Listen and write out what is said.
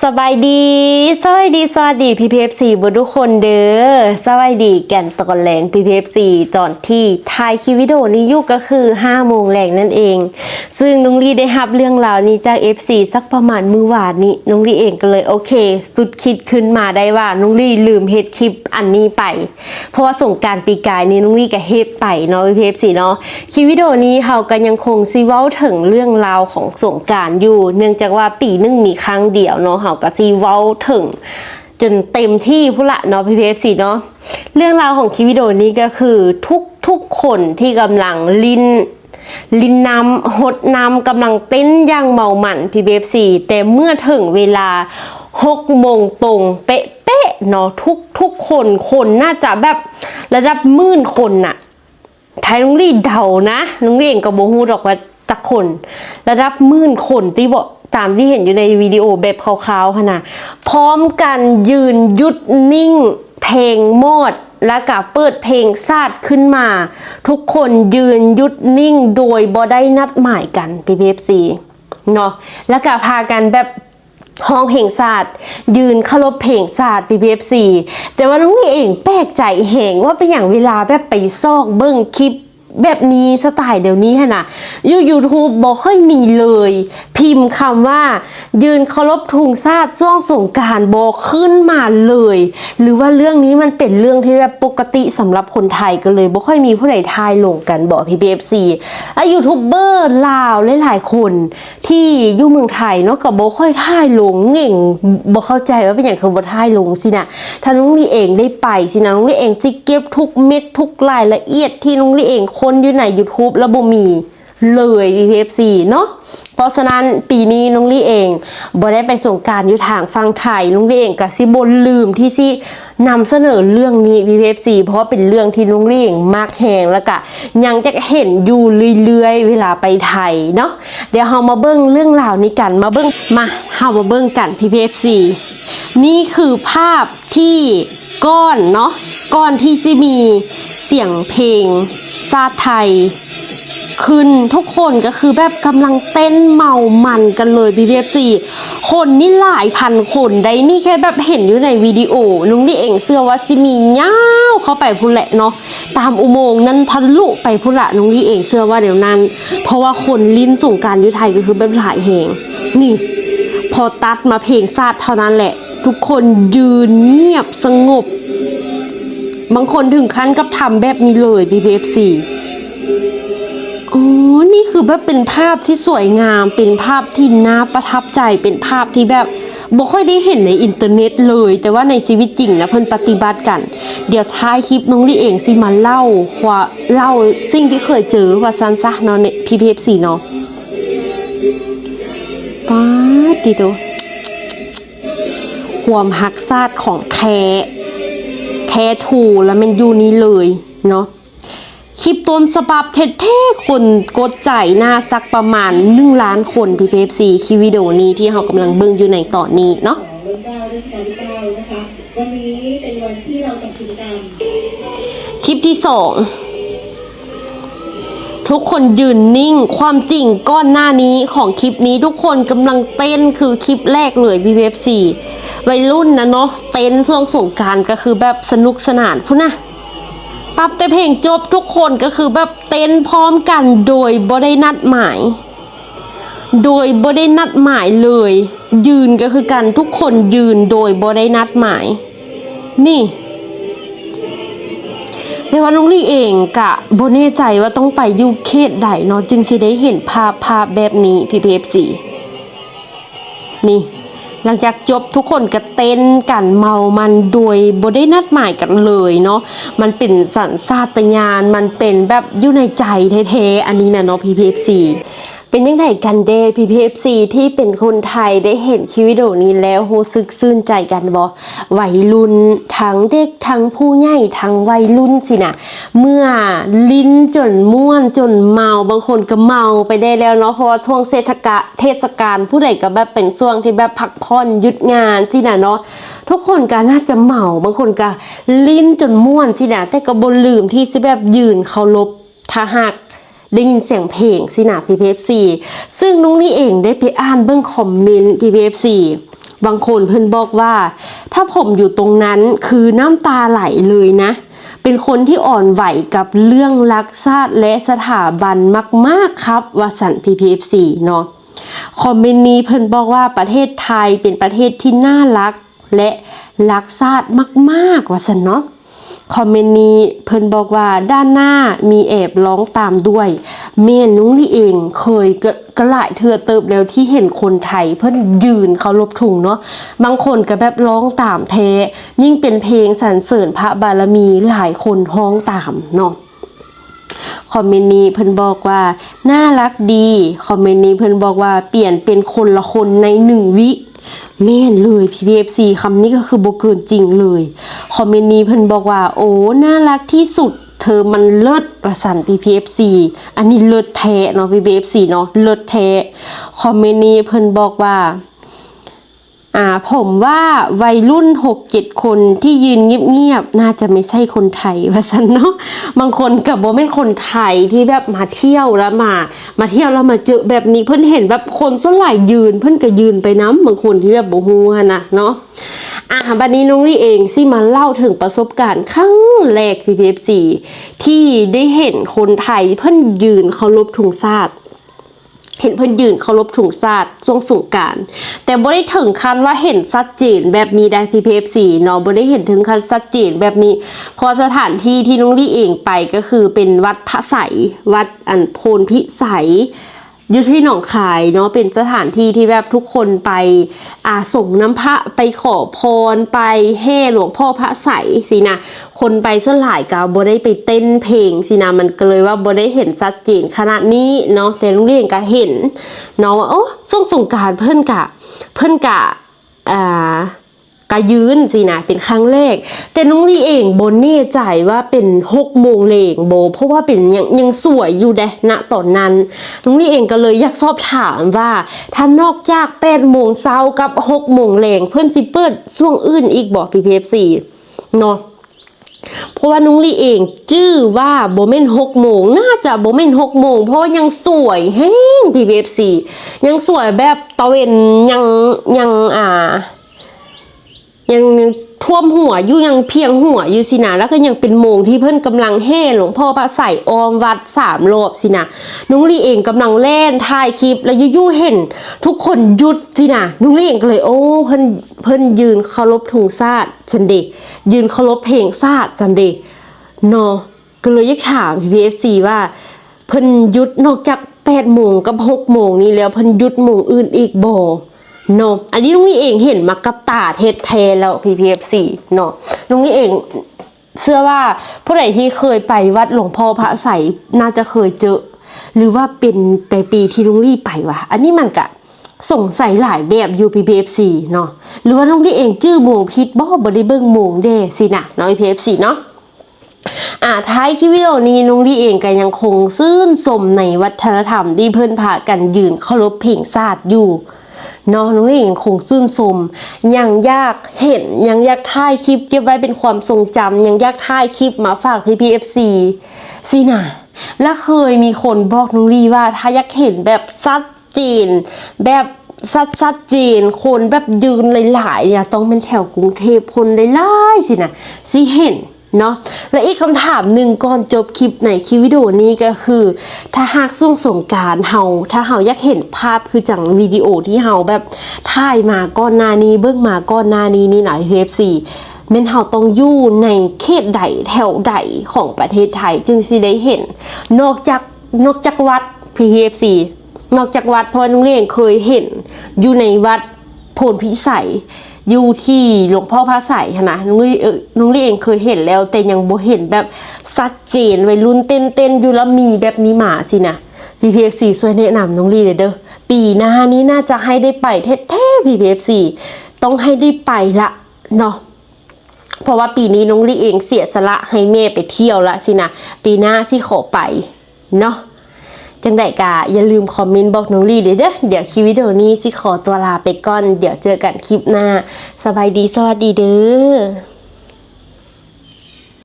สบายดีสวัสดีพีพีเอฟซีทุกคนเด้อสวัสดีแก่นตอนแรงพีพีเอฟซีตอนที่ถ่ายคลิปวิดีโอนี้อยู่ก็คือ5 โมงแรงนั่นเองซึ่งน้องลีได้รับเรื่องราวนี้จาก FC สักประมาณมื้อวานนี้น้องลีเองก็เลยโอเคสุดคิดขึ้นมาได้ว่าน้องลีลืมเฮ็ดคลิปอันนี้ไปเพราะว่าสงกรานต์ปีกายนี้น้องลีก็เฮ็ดไปเนาะพีพีเอฟซีเนาะคลิปวิดีโอนี้เฮาก็ยังคงสิเว้าถึงเรื่องราวของสงกรานต์อยู่เนื่องจากว่าปีนึงมีครั้งเดียวเนาะเฮาก็สิเว้าถึงจนเต็มที่พุ่นละเนาะ PPFC เนาะเรื่องราวของคลิปวิดีโอนี้ก็คือทุกคนที่กำลังลิ้นน้ำหดน้ำกำลังเต้นอย่างเมามัน PPFC แต่เมื่อถึงเวลา6 โมงตรงเป๊ะเนาะทุกคนน่าจะแบบระดับ10,000 คนน่ะไทยน้องลี่เดานะน้องลี่เองก็บ่ฮู้ดอกว่าจักคนระดับ10,000 คนที่บอกตามที่เห็นอยู่ในวิดีโอแบบคร่าวๆค่ะนะพร้อมกันยืนหยุดนิ่งเพลงมอดแล้วก็เปิดเพลงซาดขึ้นมาทุกคนยืนหยุดนิ่งโดยบ่ได้นัดหมายกัน PPFC เนาะแล้วก็พากันแบบห้องเพลงศาสตร์ยืนเคารพเพลงศาสตร์ PPFC แต่ว่าน้องนี่เองแปลกใจแหงว่าเป็นอย่างเวลาแบบไปซอกเบิ้งคลิปแบบนี้สไตล์เดี๋ยวนี้ฮะนะYouTube บอกค่อยมีเลยพิมพ์คำว่ายืนเคารพธงชาติช่วงสงกรานต์บอกขึ้นมาเลยหรือว่าเรื่องนี้มันเป็นเรื่องที่แบบปกติสำหรับคนไทยก็เลยบอกค่อยมีผู้ใดทายลงกันบอก PPFC และยูทูบเบอร์ลาวหลายๆคนที่อยู่เมืองไทยเนาะกับบอกค่อยทายลงเง่งบอกเข้าใจว่าเป็นอย่างคือบอกทายลงสินะถ้าน้องลี่เองได้ไปสินะน้องลี่เองสิเก็บทุกเม็ดทุกรายละเอียดที่น้องลี่เองคนอยู่ใน YouTube แล้วบ่มีเลย PPFC เนาะเพราะฉะนั้นปีนี้น้องลี่เองบ่ได้ไปสงกรานต์อยู่ทางฝั่งไทยน้องลี่เองก็สิบ่ลืมที่สินำเสนอเรื่องนี้ PPFC เพราะเป็นเรื่องที่น้องลี่เองมากแฮงแล้วก็ยังจะเห็นอยู่เรื่อยๆเวลาไปไทยเนาะเดี๋ยวเฮามาเบิ่งเรื่องราวนี้กันมาเบิ่งเฮามาเบิ่งกัน PPFC นี่คือภาพที่ก้อนเนาะก้อนที่สิมีเสียงเพลงชาติไทยขึ้นทุกคนก็คือแบบกำลังเต้นเมามันกันเลย PPFC คนนี่หลายพันคนได้นี่แค่แบบเห็นอยู่ในวิดีโอลุงนี่เองเชื่อว่าสิมียาวเข้าไปพุ่นแหละเนาะตามอุโมงค์นั้นทะลุไปพุ่นละลุงนี่เองเชื่อว่าเดี๋ยวนั้นเพราะว่าคนลิ้นสงกรานต์อยู่ไทยก็คือแบบหลายแหงนี่พอตัดมาเพลงชาติเท่านั้นแหละทุกคนยืนเงียบสงบบางคนถึงขั้นกับทำแบบนี้เลย PPFC อ๋อนี่คือแบบเป็นภาพที่สวยงามเป็นภาพที่น่าประทับใจเป็นภาพที่แบบบ่ค่อยได้เห็นในอินเทอร์เน็ตเลยแต่ว่าในชีวิตจริงนะเพิ่นปฏิบัติกันเดี๋ยวท้ายคลิปน้องลี่เองสิมาเล่าสิ่งที่เคยเจอว่าซันซะเนาะใน PPFC เนาะป๊าดดิโตความหักซาดของแท้ถูแล้วมันอยู่นี้เลยเนาะคลิปต้นฉบับเท่ๆคนกดใจหน้าสักประมาณ1 ล้านคน PPFC คลิปวิดีโอนี้ที่เรากำลังเบิ่งอยู่ในตอนนี้เนาะวันนี้เป็นวันที่เราจัดกิจกรรมคลิปที่2ทุกคนยืนนิ่งความจริงก้อนหน้านี้ของคลิปนี้ทุกคนกำลังเต้นคือคลิปแรกเลย PPFC วัยรุ่นนะเนาะเต้นช่วงสงกรานต์ก็คือแบบสนุกสนานพุ่นนะปั๊บแต่เพลงจบทุกคนก็คือแบบเต้นพร้อมกันโดยบ่ได้นัดหมายเลยยืนก็คือกันทุกคนยืนโดยบ่ได้นัดหมายนี่แต่ว่าน้องลี่เองกะบ่แน่ใจว่าต้องไปอยู่เขตใดเนาะจึงสิได้เห็นภาพแบบนี้ PPFC นี่หลังจากจบทุกคนก็เต้นกันเมามันโดยบ่ได้นัดหมายกันเลยเนาะมันเป็นสัญชาตญาณมันเป็นแบบอยู่ในใจแท้ๆอันนี้นะเนาะ PPFC เป็นยังไงกันเด้ PPFC ที่เป็นคนไทยได้เห็นคลิปวิดีโอนี้แล้วรู้สึกซื่นใจกันบ่วัยรุ่นทั้งเด็กทั้งผู้ใหญ่ทั้งวัยรุ่นสินะเมื่อลิ้นจนม่วนจนเมาบางคนก็เมาไปได้แล้วเนาะเพราะว่าช่วงเทศกาลผู้ใดก็แบบเป็นช่วงที่แบบพักผ่อนหยุดงานสินะเนาะทุกคนก็น่าจะเมาบางคนก็ลิ้นจนม่วนสินะแต่ก็บ่ลืมที่สิแบบยืนเคารพถ้าหากได้ยินเสียงเพลงสินะ PPFC ซึ่งน้องนี่เองได้ไปอ่านเบิ่งคอมเมนต์ PPFC บางคนเพิ่นบอกว่าถ้าผมอยู่ตรงนั้นคือน้ำตาไหลเลยนะเป็นคนที่อ่อนไหวกับเรื่องรักชาติและสถาบันมากๆครับวสัน PPFC เนาะคอมเมนต์นี้เพิ่นบอกว่าประเทศไทยเป็นประเทศที่น่ารักและรักชาติมากๆวสันเนาะคอมเมนต์นี้เพิ่นบอกว่าด้านหน้ามีแอบร้องตามด้วยแม่นุ้งลี่เองเคยกระหลายเทื่อเติบแล้วที่เห็นคนไทยเพิ่นยืนเคารพธงเนาะบางคนก็แบบร้องตามแท้ยิ่งเป็นเพลงสรรเสริญพระบารมีหลายคนร้องตามเนาะคอมเมนต์นี้เพิ่นบอกว่าน่ารักดีคอมเมนต์นี้เพิ่นบอกว่าเปลี่ยนเป็นคนละคนใน1 วิแม่นเลย PPFC คำนี้ก็คือบ่เกินจริงเลยคอมเมนต์นี้เพิ่นบอกว่าโอ้น่ารักที่สุดเธอมันเลิศประสัน PPFC อันนี้เลิศแท้เนาะ PPFC เนาะเลิศแท้คอมเมนต์นี้เพิ่นบอกว่าผมว่าวัยรุ่น 6-7 คนที่ยืนเงียบๆน่าจะไม่ใช่คนไทยว่าซั่นเนาะบางคนก็บ่แม่นคนไทยที่แบบมาเที่ยวแล้วมาเที่ยวแล้วมาเจอแบบนี้เพิ่นเห็นแบบคนส่วนหลายยืนเพิ่นก็ยืนไปนำบางคนที่แบบบ่ฮู้หั่นน่ะเนาะบัดนี้น้องลี่เองสิมาเล่าถึงประสบการณ์ครั้งแรก PPFC ที่ได้เห็นคนไทยเพิ่นยืนเคารพธงชาติเห็นเพิ่นยืนเคารพธงชาติช่วงสงกรานต์แต่บ่ได้ถึงขั้นว่าเห็นชัดเจนแบบนี้ได้ PPFC เนาะบ่ได้เห็นถึงขั้นชัดเจนแบบนี้พอสถานที่ที่น้องลี่เองไปก็คือเป็นวัดพระไสยวัดโพนพิสัยอยู่ที่หนองคายเนาะเป็นสถานที่ที่แบบทุกคนไปส่งน้ำพระไปขอพรไปแห่หลวงพ่อพระไสยสินะคนไปส่วนหลายก็บ่ได้ไปเต้นเพลงสินะมันก็เลยว่าบ่ได้เห็นชัดเจนขนาดนี้เนาะแต่ลุงเลี้ยงก็เห็นเนาะว่าโอ้ช่วงสงกรานต์เพิ่นกะยืนสินะเป็นครั้งแรกแต่น้องลี่เองโบแน่ใจว่าเป็น6 โมงแลงโบเพราะว่าเป็นยังสวยอยู่เด้ณตอนนั้นน้องลี่เองก็เลยอยากสอบถามว่าถ้านอกจาก8 โมงเช้ากับ6 โมงแลงเพิ่นสิเปิดช่วงอื่นอีกบ่ PPFC เนาะเพราะว่าน้องลี่เองจื้อว่าโบเม่น6 โมงน่าจะโบเม่น6 โมงเพราะยังสวยแห้ง PPFC ยังสวยแบบตะเวนยังท่วมหัวอยู่ยังเพียงหัวอยู่สินะแล้วก็ยังเป็นโมงที่เพิ่นกำลังแห่หลวงพ่อพระไสยออมวัด3 รอบสินะนุ้งลี่เองกำลังเล่นถ่ายคลิปแล้วยู่เห็นทุกคนหยุดสินะนุ้งลี่เองก็เลยโอ้เพิ่นยืนเคารพธงชาติจันเดยืนเคารพเพลงชาติจันเดเนาะก็เลยอยากถาม PPFC ว่าเพิ่นหยุดนอกจาก8 โมงกับ6 โมงนี้แล้วเพิ่นหยุดโมงอื่นอีกบ่เนาะอันนี้ลุงนี่เองเห็นมากับตาเทศแทแล้ว PPFC เนาะลุงนี่เองเชื่อว่าผู้ใดที่เคยไปวัดหลวงพ่อพระไสยน่าจะเคยเจอหรือว่าเป็นแต่ปีที่ลุงลี่ไปวะอันนี้มันกะสงสัยหลายแบบอยู่ PPFC เนาะหรือว่าลุงลี่เองจื้อโมงผิดบ่ได้เบิ่งโมงเด้สินะเนาะ PPFC เนาะท้ายคลิปวิดีโอนี้นุ้งลี่เองก็ยังคงซื่นชมในวัฒนธรรมที่เพิ่นพากันยืนเคารพเพลงชาติอยู่น้องลี่ยังคงซื่นชมยังอยากเห็นยังอยากถ่ายคลิปเก็บไว้เป็นความทรงจำยังอยากถ่ายคลิปมาฝาก PPFC สินะและเคยมีคนบอกน้องลี่ว่าถ้าอยากเห็นแบบชัดเจนแบบชัดเจนคนแบบยืนหลายๆเนี่ยต้องเป็นแถวกรุงเทพคนหลายๆสินะสิเห็นเนาะและอีกคำถามหนึ่งก่อนจบคลิปในคลิปวิดีโอนี้ก็คือถ้าหากช่วงสงกรานต์ถ้าเฮาอยากเห็นภาพคือจังวิดีโอที่เฮาแบบถ่ายมาก่อนหน้านี้เบิ่งมาก่อนหน้านี้นี่หน่อย PFC แม่นเฮาต้องอยู่ในเขตใดแถวใดของประเทศไทยจึงสิได้เห็นนอกจากวัด PFC นอกจากวัดเพราะน้องเลี้ยงเคยเห็นอยู่ในวัดโพนพิสัยอยู่ที่หลวงพ่อพระไสยนะน้องลี่เองเคยเห็นแล้วแต่ยังบ่เห็นแบบชัดเจนวัยรุ่นเต้นอยู่แล้วมีแบบนี้มาสินะ PPFC ช่วยแนะนำน้องลี่เลยเด้อปีหน้านี้น่าจะให้ได้ไปแท้ๆ PPFC ต้องให้ได้ไปละเนาะเพราะว่าปีนี้น้องลี่เองเสียสละให้แม่ไปเที่ยวละสินะปีหน้าสิขอไปเนาะจังใดกะอย่าลืมคอมเมนต์บอกน้องลี่เด้อเดี๋ยวคลิปวิดีโอนี้สิขอตัวลาไปก่อนเดี๋ยวเจอกันคลิปหน้าสบายดีสวัสดีเด้อ